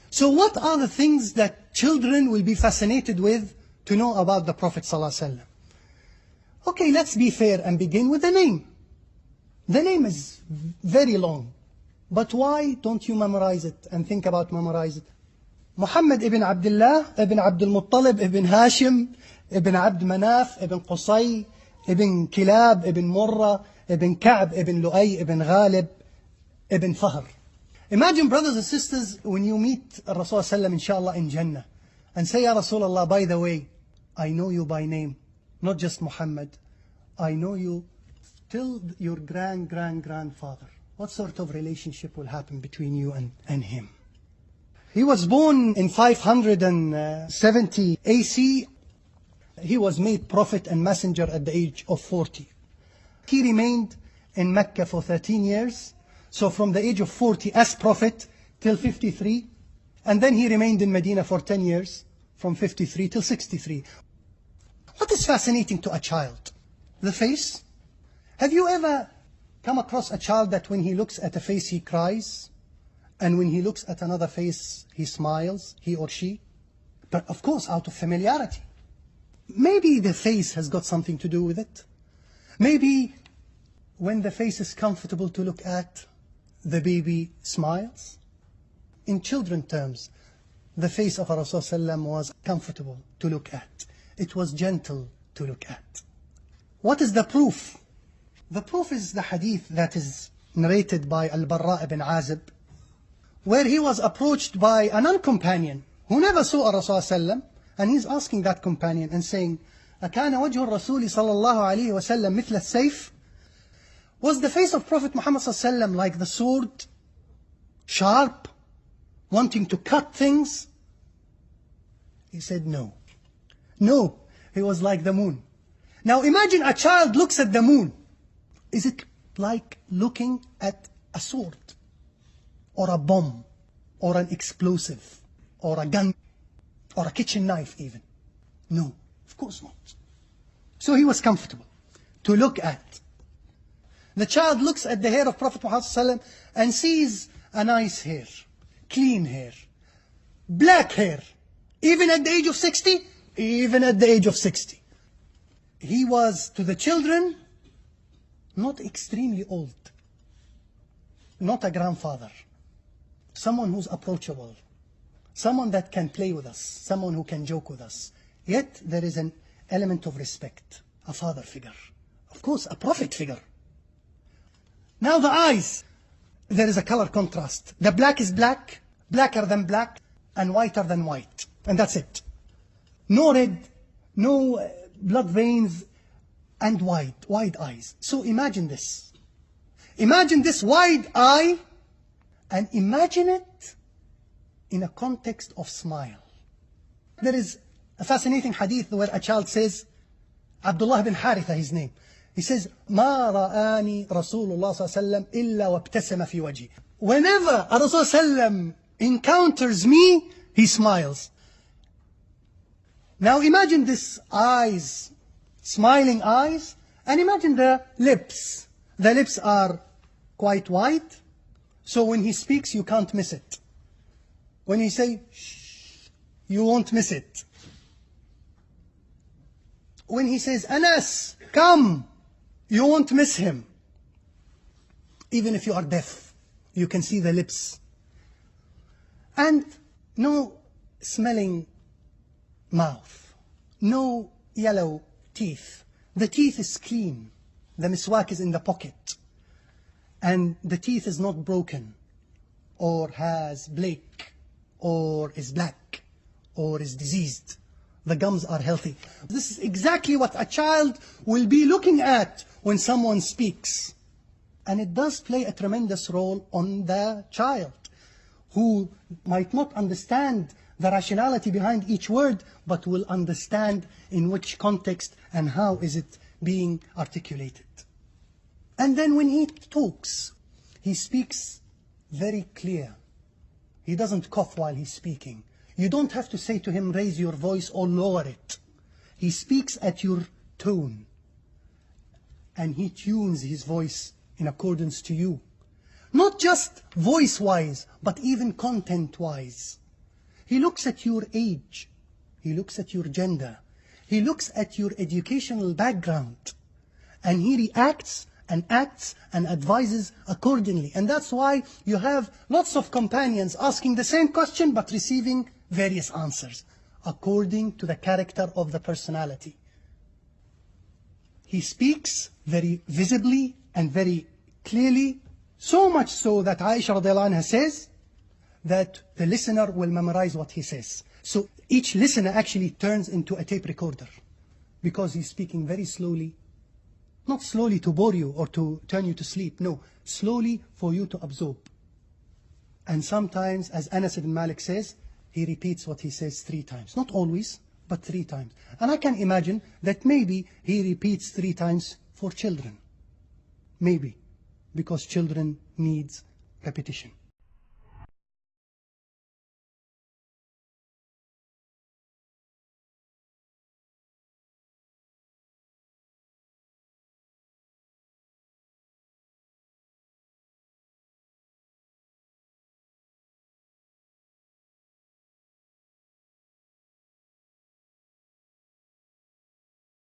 So what are the things that children will be fascinated with to know about the Prophet ﷺ? Okay, let's be fair and begin with the name. The name is very long, but why don't you memorize it and think about memorize it? Muhammad ibn Abdullah, ibn Abdul Muttalib, ibn Hashim, ibn Abd Manaf, ibn Qusay, ibn Kilab, ibn Murrah, ibn Ka'b, ibn Lu'ay, ibn Ghalib, ibn Fahr. Imagine, brothers and sisters, when you meet Rasulullah inshallah in Jannah and say, Ya Rasulullah, by the way, I know you by name, not just Muhammad. I know you till your grandfather. What sort of relationship will happen between you and him? He was born in 570 AC. He was made prophet and messenger at the age of 40. He remained in Mecca for 13 years. So from the age of 40 as prophet till 53. And then he remained in Medina for 10 years, from 53 till 63. What is fascinating to a child? The face. Have you ever come across a child that when he looks at a face he cries, and when he looks at another face he smiles, he or she? But of course out of familiarity. Maybe the face has got something to do with it. Maybe when the face is comfortable to look at, the baby smiles. In children terms, the face of Rasulullah was comfortable to look at. It was gentle to look at. What is the proof? The proof is the hadith that is narrated by Al-Barra ibn Azib, where he was approached by a non-companion who never saw Rasulullah, and he's asking that companion and saying, أَكَانَ وَجْهُ الرَّسُولِ صَلَى اللَّهُ عَلَيْهِ وَسَلَّمْ مِثْلَ السَّيْفِ? Was the face of Prophet Muhammad ﷺ like the sword, sharp, wanting to cut things? He said no. No, he was like the moon. Now imagine a child looks at the moon. Is it like looking at a sword, or a bomb, or an explosive, or a gun, or a kitchen knife even? No, of course not. So he was comfortable to look at. The child looks at the hair of Prophet Muhammad ﷺ and sees a nice hair, clean hair, black hair. Even at the age of 60? Even at the age of 60. He was, to the children, not extremely old. Not a grandfather. Someone who's approachable. Someone that can play with us. Someone who can joke with us. Yet there is an element of respect. A father figure. Of course, a prophet figure. Now the eyes, there is a color contrast. The black is black, blacker than black, and whiter than white. And that's it. No red, no blood veins, and wide eyes. So imagine this. Imagine this wide eye, and imagine it in a context of smile. There is a fascinating hadith where a child says, Abdullah bin Haritha, his name, he says, ما رآني رسول الله صلى الله عليه وسلم إلا وابتسم في وجهي. Whenever Rasul sallam encounters me, he smiles. Now imagine this eyes, smiling eyes, and imagine the lips. The lips are quite white, so when he speaks you can't miss it. When he say, shh, you won't miss it. When he says, Anas, come, you won't miss him. Even if you are deaf, you can see the lips. And no smelling mouth, no yellow teeth. The teeth is clean. The miswak is in the pocket. And the teeth is not broken, or has bleak, or is black, or is diseased. The gums are healthy. This is exactly what a child will be looking at when someone speaks. And it does play a tremendous role on the child, who might not understand the rationality behind each word, but will understand in which context and how is it being articulated. And then when he talks, he speaks very clear. He doesn't cough while he's speaking. You don't have to say to him, raise your voice or lower it. He speaks at your tone. And he tunes his voice in accordance to you. Not just voice-wise, but even content-wise. He looks at your age. He looks at your gender. He looks at your educational background. And he reacts and acts and advises accordingly. And that's why you have lots of companions asking the same question but receiving various answers according to the character of the personality. He speaks very visibly and very clearly, so much so that Aisha radiallahu anha says that the listener will memorize what he says. So each listener actually turns into a tape recorder because he's speaking very slowly. Not slowly to bore you or to turn you to sleep. No, slowly for you to absorb. And sometimes, as Anas ibn Malik says, he repeats what he says 3 times. Not always, but 3 times. And I can imagine that maybe he repeats 3 times for children. Maybe. Because children needs repetition.